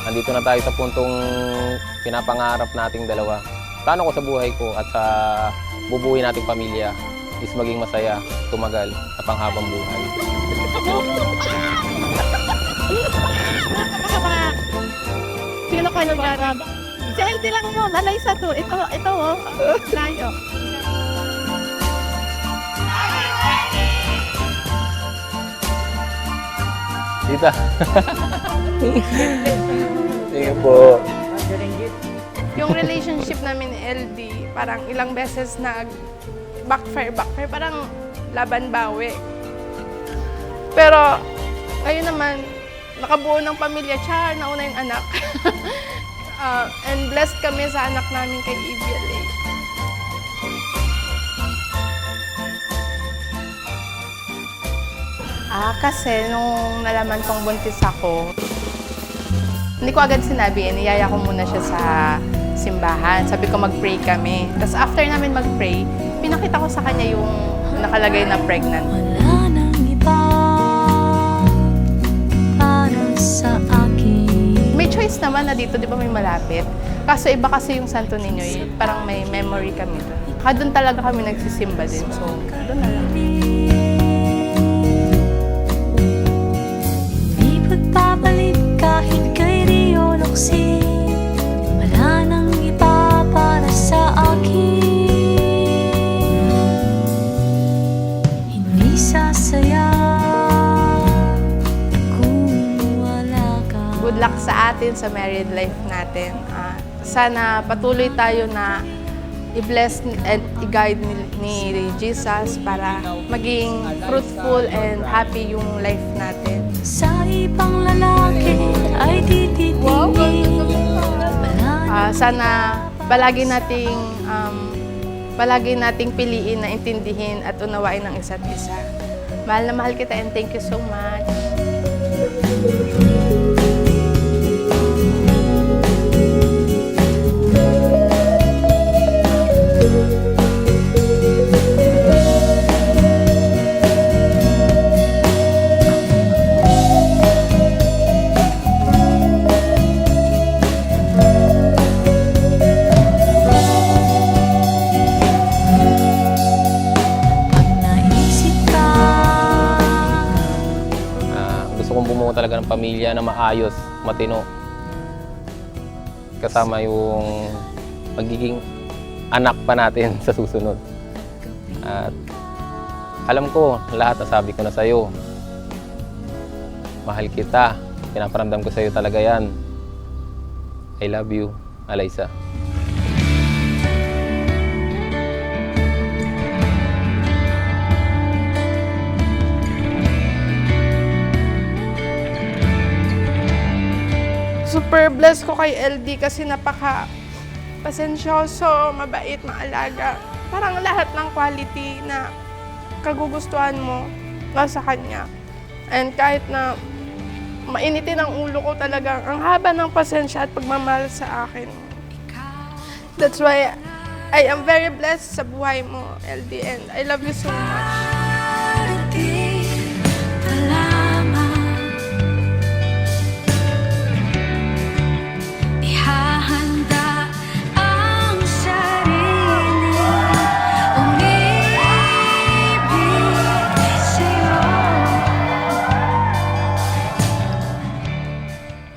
andito na tayo sa puntong pinapangarap nating dalawa. Plano ko sa buhay ko at sa bubuhay nating pamilya is maging masaya, tumagal, at panghabang buhay. Sino ka nag-arab? Si LD lang yun. Alaysa to. Ito oh. Layo. Tita. Sige po. Yung relationship namin ni LD, parang ilang beses backfire, parang laban bawi. Pero, ayun naman, nakabuo ng pamilya, char, nauna yung anak. And blessed kami sa anak namin kay EBLA. Kasi nung nalaman kong buntis ako, hindi ko agad sinabi, niyaya ko muna siya sa simbahan. Sabi ko mag-pray kami. Tapos after namin mag-pray, pinakita ko sa kanya yung nakalagay na pregnant. Wala nang iba para sa akin. May choice naman na dito, di ba may malapit? Kaso iba kasi yung Santo Niño, parang may memory kami doon. Doon talaga kami nagsisimba din. So, doon na lang. Di pagbabalik kahit kay Rio Loxi. Wala nang iba para sa akin. Hindi sasaya kung wala ka. Good luck sa atin, sa married life natin. Sana patuloy tayo na i-bless and i-guide ni Jesus para maging fruitful and happy yung life natin. Sa ibang lalaki ay tititingin. Sana palagi nating piliin na intindihin at unawain ng isa't isa. Mahal na mahal kita and thank you so much. Bumuo talaga ng pamilya na maayos, matino. Kasama yung magiging anak pa natin sa susunod. At alam ko, lahat nasabi ko na sa'yo. Mahal kita. Pinaparamdam ko sa'yo talaga yan. I love you, Alaysa. Super blessed ko kay LD kasi napaka-pasensyoso, mabait, maalaga. Parang lahat ng quality na kagugustuhan mo nasa kanya. And kahit na mainitin ang ulo ko talaga, ang haba ng pasensya at pagmamahal sa akin. That's why I am very blessed sa buhay mo, LD, and I love you so much.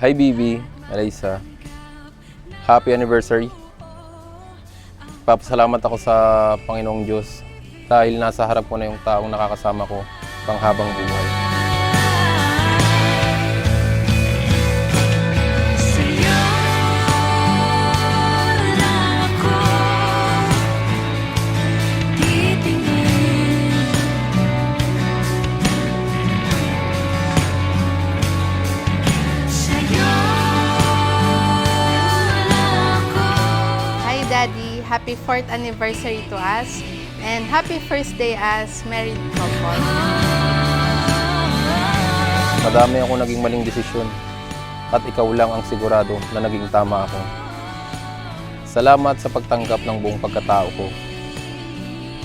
Hi Bibi, Alaysa. Happy anniversary. Papasalamat ako sa Panginoong Diyos dahil nasa harap ko na yung taong nakakasama ko panghabang buhay. Daddy, happy 4th anniversary to us and happy first day as married couple. Madami ako naging maling desisyon at ikaw lang ang sigurado na naging tama ako. Salamat sa pagtanggap ng buong pagkatao ko.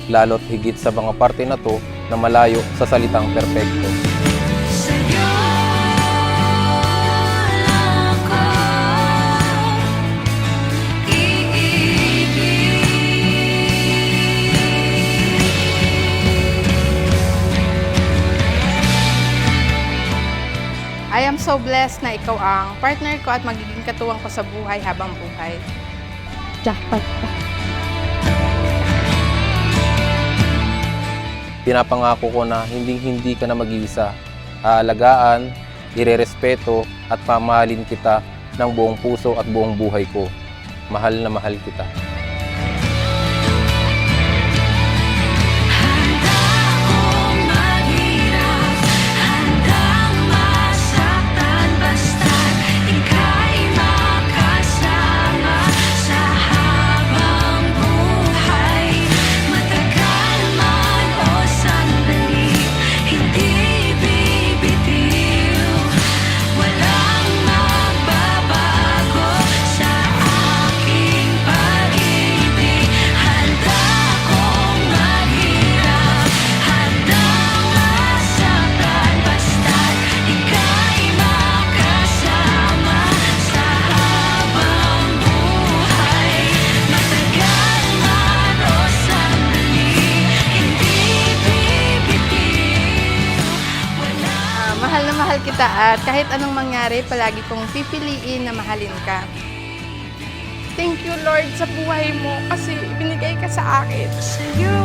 Lalo't higit sa mga parte na to na malayo sa salitang perpekto. I am so blessed na ikaw ang partner ko at magiging katuwang ko sa buhay habang buhay. Jackpot. Pinapangako ko na hindi ka na mag-iisa. Aalagaan, irerespeto at mamahalin kita ng buong puso at buong buhay ko. Mahal na mahal kita. Handang maghirap, handang masaktan, basta't ika'y makasama sa habang buhay. Matagal man o sandali, hindi bibitiw. Walang magbabago sa aking pag-ibig. Handa kong maghirap, handang masaktan, basta't ika'y makasama sa habang buhay. Matagal man o sandali, hindi bibitiw. Mahal na mahal kita at kahit anong mangyari, palagi kong pipiliin na mahalin ka. Thank you, Lord, sa buhay mo kasi binigay ka sa akin. Sa'yo